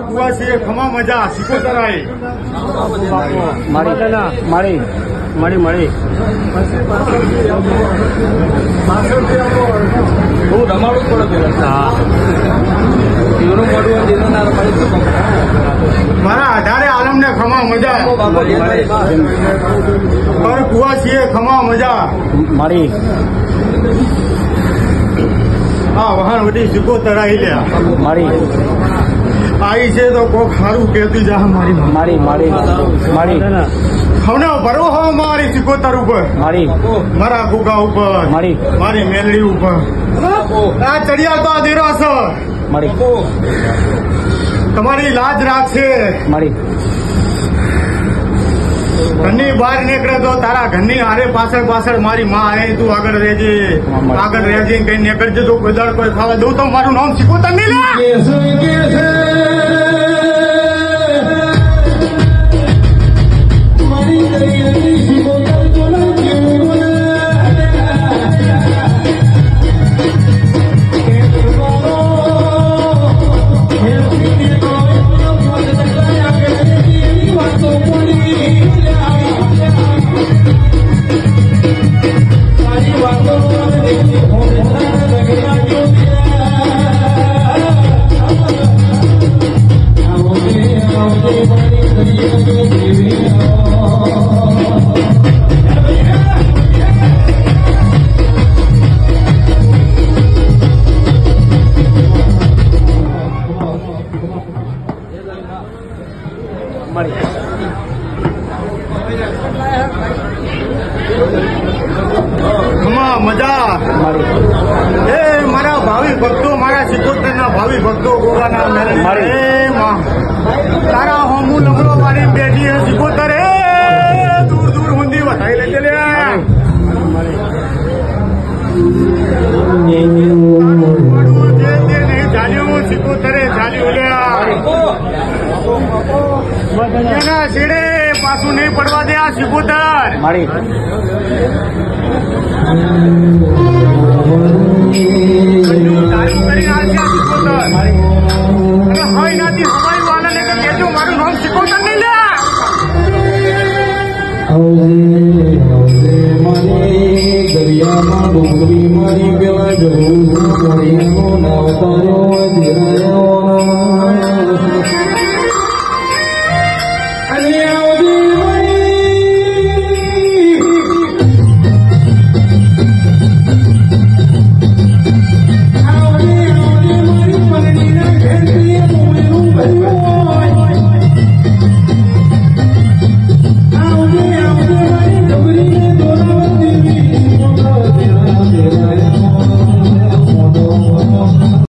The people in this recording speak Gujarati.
કુવાસી ખમા મજા સિકોતરાય મળી હું રમાડું પડે મારા આધારે આલમ ને ખમા મજા પર કુવાસી ખમા મજા મળી હા વહાણ વડી સિકોતરાઈ લ્યા મળી आई से तो को खारू कहती जा हमारी हमने भरो हो हमारी सिकोतर ऊपर मारा गोगा ऊपर मारी मेलड़ी ऊपर आ चढ़िया तो देरा सर तुम्हारी लाज राखशे घરની બહાર નીકળે તો તારા ઘરની હારે પાછળ પાછળ મારી માં આવે તું આગળ રહેજે કઈ નીકળજે તો કોઈ દળ કોઈ ખાવા દઉં તો મારું નામ સિકોતર નહીં લે મજા એ મારા ભાવિ ભક્તો મારા સિકોતરના ભાવિ ભક્તો ગોગાના તારા હોમું લમડો મારી બેઠી હે સિકોતર એ દૂર દૂર ઊંધી વધાઈ લેજે લે નહીં ચાલ્યું સિકોતરે ચાલ્યું લે એના છેડે પાછું નહીં પડવા દે આ સિકોતર મારું નામ સિકોતર નહીં લે દરિયામાં ડુંગળી મારી પેલા જવું નાવતારો